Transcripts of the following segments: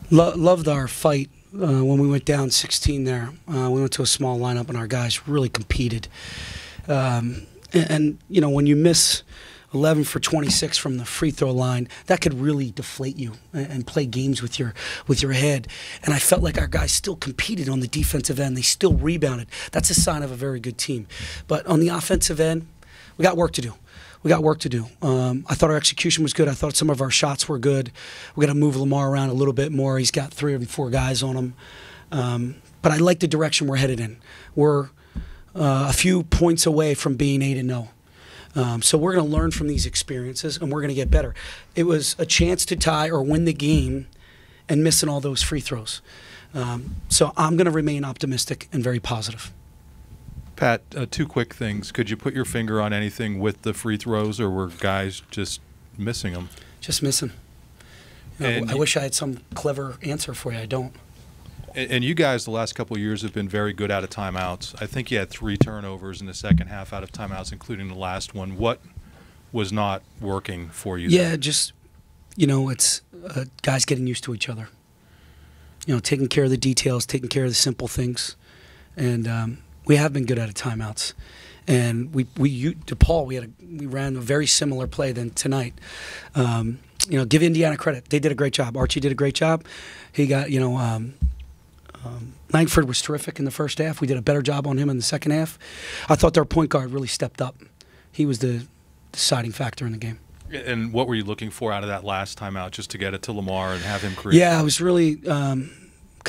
Loved our fight when we went down 16 there. We went to a small lineup, and our guys really competed. And you know, when you miss 11 for 26 from the free throw line, that could really deflate you and play games with your head. And I felt like our guys still competed on the defensive end. They still rebounded. That's a sign of a very good team. But on the offensive end, we got work to do. I thought our execution was good. I thought some of our shots were good. We got to move Lamar around a little bit more. He's got 3 or 4 guys on him. But I like the direction we're headed in. We're a few points away from being 8-0. So we're going to learn from these experiences, and we're going to get better. It was a chance to tie or win the game and missing all those free throws. So I'm going to remain optimistic and very positive. Pat, 2 quick things. Could you put your finger on anything with the free throws, or were guys just missing them? Just missing. I wish I had some clever answer for you. I don't. And you guys the last couple of years have been very good out of timeouts. I think you had 3 turnovers in the second half out of timeouts, including the last one. What was not working for you? Yeah, just, it's guys getting used to each other. Taking care of the details, taking care of the simple things. And we have been good out of timeouts. And we ran a very similar play than tonight. Give Indiana credit. They did a great job. Archie did a great job. He got, Langford was terrific in the first half. We did a better job on him in the second half. I thought their point guard really stepped up. He was the deciding factor in the game. And what were you looking for out of that last timeout, just to get it to Lamar and have him create? Yeah, I was really kind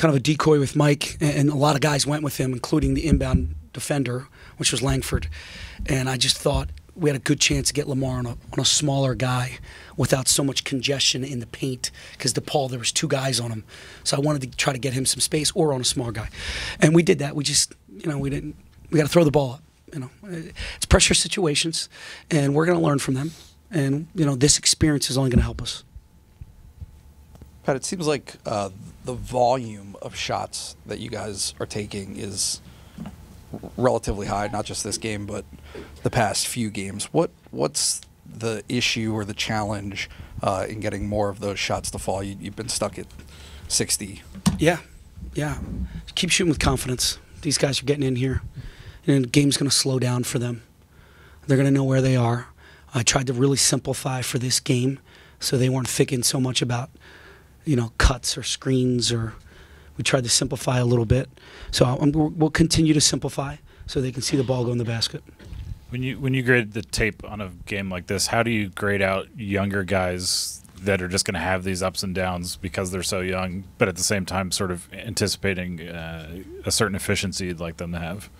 of a decoy with Mike, and a lot of guys went with him, including the inbound defender, which was Langford. And I just thought we had a good chance to get Lamar on a smaller guy without so much congestion in the paint, because DePaul, there was 2 guys on him. So I wanted to try to get him some space or on a small guy. And we did that. We just, we got to throw the ball up. It's pressure situations, and we're going to learn from them. And, this experience is only going to help us. Pat, it seems like the volume of shots that you guys are taking is relatively high, not just this game, but the past few games. What's the issue or the challenge in getting more of those shots to fall? You've been stuck at 60. Yeah. Keep shooting with confidence. These guys are getting in here, and the game's going to slow down for them. They're going to know where they are. I tried to really simplify for this game so they weren't thinking so much about, cuts or screens, or we tried to simplify a little bit. So we'll continue to simplify so they can see the ball go in the basket. When you grade the tape on a game like this, how do you grade out younger guys that are just going to have these ups and downs because they're so young, but at the same time sort of anticipating a certain efficiency you'd like them to have?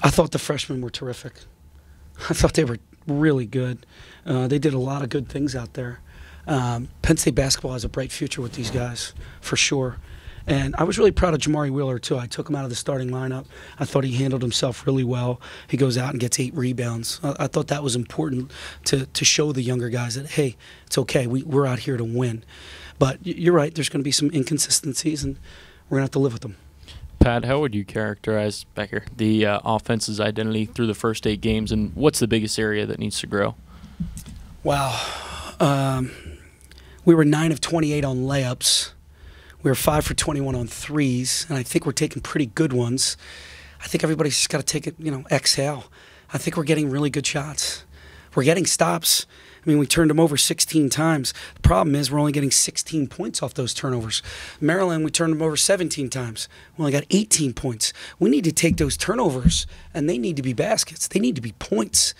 I thought the freshmen were terrific. I thought they were really good. They did a lot of good things out there. Penn State basketball has a bright future with these guys, for sure. And I was really proud of Jamari Wheeler, too. I took him out of the starting lineup. I thought he handled himself really well. He goes out and gets 8 rebounds. I thought that was important to show the younger guys that, hey, it's okay. We're out here to win. But you're right. There's going to be some inconsistencies, and we're going to have to live with them. Pat, how would you characterize, Becker, the offense's identity through the first 8 games, and what's the biggest area that needs to grow? Wow. We were 9 of 28 on layups. We were 5 for 21 on threes, and I think we're taking pretty good ones. I think everybody's just got to take it, exhale. I think we're getting really good shots. We're getting stops. I mean, we turned them over 16 times. The problem is we're only getting 16 points off those turnovers. Maryland, we turned them over 17 times. We only got 18 points. We need to take those turnovers, and they need to be baskets. They need to be points.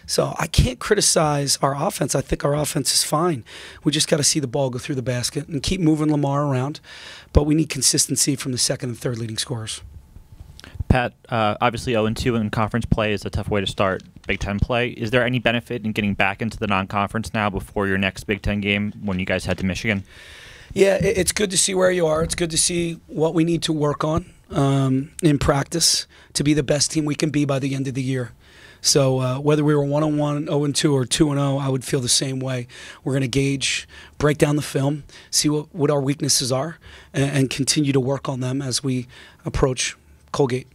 So I can't criticize our offense. I think our offense is fine. We just got to see the ball go through the basket and keep moving Lamar around. But we need consistency from the second and third leading scorers. Pat, obviously 0-2 in conference play is a tough way to start Big Ten play. Is there any benefit in getting back into the non-conference now before your next Big Ten game when you guys head to Michigan? Yeah, it's good to see where you are. It's good to see what we need to work on in practice to be the best team we can be by the end of the year. So whether we were 1-1, 0-2, or 2-0, I would feel the same way. We're going to gauge, break down the film, see what our weaknesses are, and continue to work on them as we approach Colgate.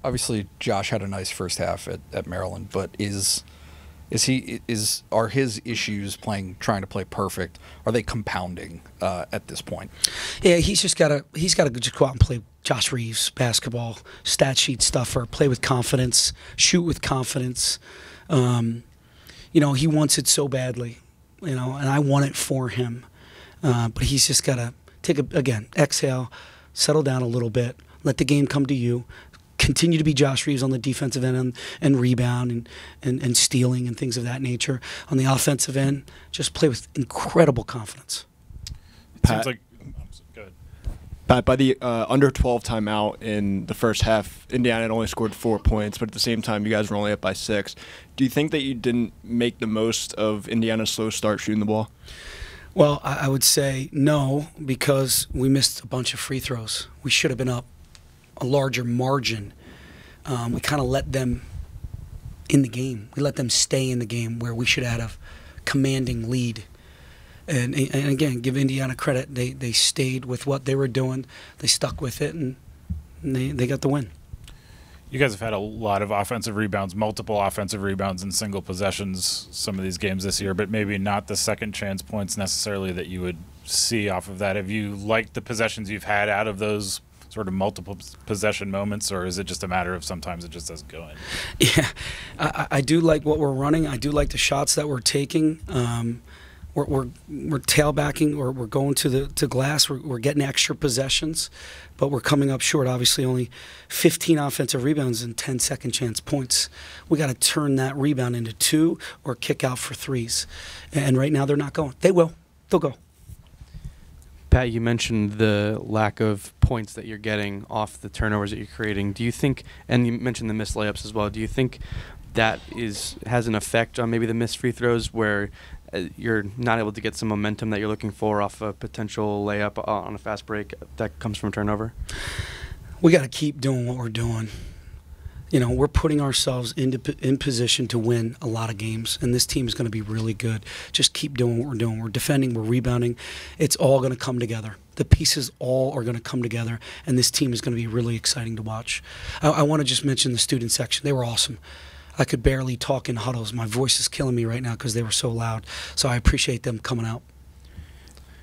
Obviously, Josh had a nice first half at Maryland, but is Are his issues trying to play perfect? Are they compounding at this point? Yeah, he's got to just go out and play Josh Reeves basketball, stat sheet stuffer, play with confidence, shoot with confidence. He wants it so badly, and I want it for him. But he's just got to exhale, settle down a little bit, let the game come to you. Continue to be Josh Reeves on the defensive end and rebound and stealing and things of that nature. On the offensive end, just play with incredible confidence. It seems like good. Pat, by the under 12 timeout in the first half, Indiana had only scored 4 points, but at the same time, you guys were only up by 6. Do you think that you didn't make the most of Indiana's slow start shooting the ball? Well, I would say no, because we missed a bunch of free throws. We should have been up a larger margin. We kind of let them in the game. We let them stay in the game where we should have had a commanding lead. And again, give Indiana credit. They stayed with what they were doing. They stuck with it, and they got the win. You guys have had a lot of offensive rebounds, multiple offensive rebounds in single possessions some of these games this year, but maybe not the second chance points necessarily that you would see off of that. Have you liked the possessions you've had out of those sort of multiple possession moments, or is it just a matter of sometimes it just doesn't go in? Yeah, I do like what we're running. I do like the shots that we're taking. We're tailbacking, or we're going to glass. We're getting extra possessions, but we're coming up short. Obviously, only 15 offensive rebounds and 10 second chance points. We got to turn that rebound into 2 or kick out for 3s. And right now they're not going. They will. They'll go. Pat, you mentioned the lack of points that you're getting off the turnovers that you're creating. Do you think, and you mentioned the missed layups as well, do you think that has an effect on maybe the missed free throws where you're not able to get some momentum that you're looking for off a potential layup on a fast break that comes from a turnover? We got to keep doing what we're doing. We're putting ourselves in position to win a lot of games, and this team is going to be really good. Just keep doing what we're doing. We're defending, we're rebounding. It's all going to come together. The pieces all are going to come together, and this team is going to be really exciting to watch. I want to just mention the student section. They were awesome. I could barely talk in huddles. My voice is killing me right now because they were so loud. So I appreciate them coming out.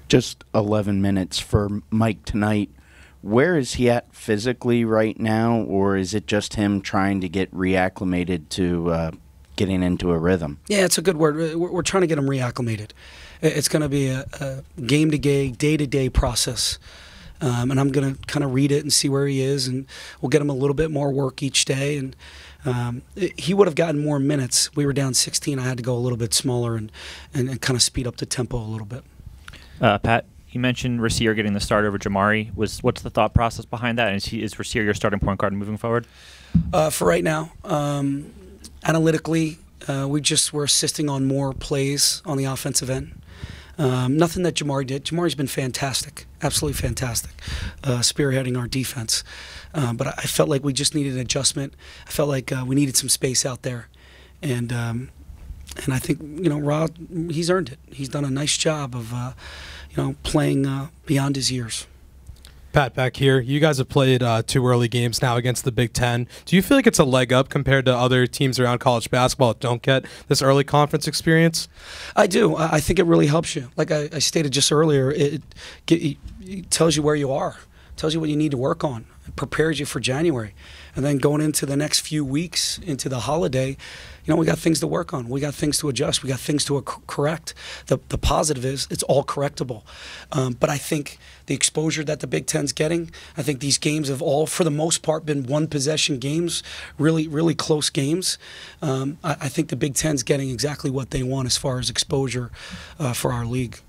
Just 11 minutes for Mike tonight. Where is he at physically right now, or is it just him trying to get reacclimated to getting into a rhythm? Yeah, it's a good word. We're trying to get him reacclimated. It's going to be a game-to-game, day-to-day process. And I'm going to kind of read it and see where he is, and we'll get him a little bit more work each day. And he would have gotten more minutes. We were down 16. I had to go a little bit smaller and kind of speed up the tempo a little bit. Pat, you mentioned Rasir getting the start over Jamari. What's the thought process behind that? And is Rasir your starting point guard moving forward? For right now, analytically, we're assisting on more plays on the offensive end. Nothing that Jamari did. Jamari's been fantastic, absolutely fantastic, spearheading our defense. But I felt like we just needed an adjustment. I felt like we needed some space out there, and I think Rod, he's earned it. He's done a nice job of playing beyond his years. Pat, back here, you guys have played 2 early games now against the Big Ten. Do you feel like it's a leg up compared to other teams around college basketball that don't get this early conference experience? I do. I think it really helps you. Like I stated just earlier, it tells you where you are, tells you what you need to work on. It prepares you for January. And then going into the next few weeks, into the holiday, we got things to work on. We got things to adjust. We got things to correct. The positive is it's all correctable. But I think the exposure that the Big Ten's getting, I think these games have all, for the most part, been one-possession games, really, really close games. I think the Big Ten's getting exactly what they want as far as exposure for our league.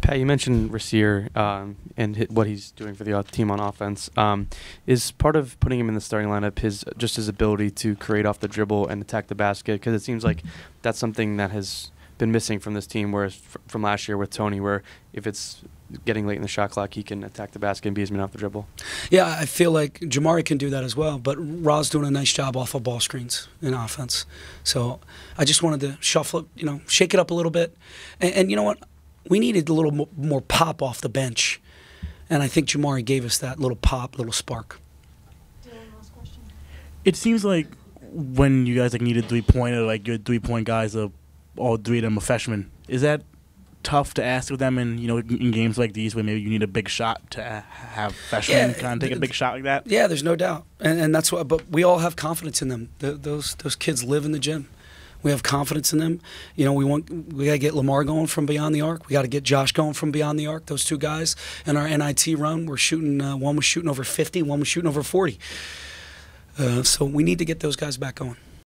Pat, you mentioned Rasir and what he's doing for the team on offense. Is part of putting him in the starting lineup his ability to create off the dribble and attack the basket? Because it seems like that's something that has been missing from this team, whereas from last year with Tony, where if it's getting late in the shot clock, he can attack the basket and be his man off the dribble. Yeah, I feel like Jamari can do that as well, but Ra's doing a nice job off of ball screens in offense. So I just wanted to shuffle it, shake it up a little bit. And you know what? We needed a little more pop off the bench, and I think Jamari gave us that little pop, little spark. It seems like when you guys need a 3-pointer, like your 3-point guys are all 3 of them are freshmen. Is that tough to ask of them in in games like these where maybe you need a big shot to have freshmen kind of take a big shot like that? Yeah, there's no doubt, and that's what. But we all have confidence in them. Those kids live in the gym. We have confidence in them. We got to get Lamar going from beyond the arc. We got to get Josh going from beyond the arc. Those 2 guys in our NIT run, we're shooting. One was shooting over 50, one was shooting over 40. So we need to get those guys back going.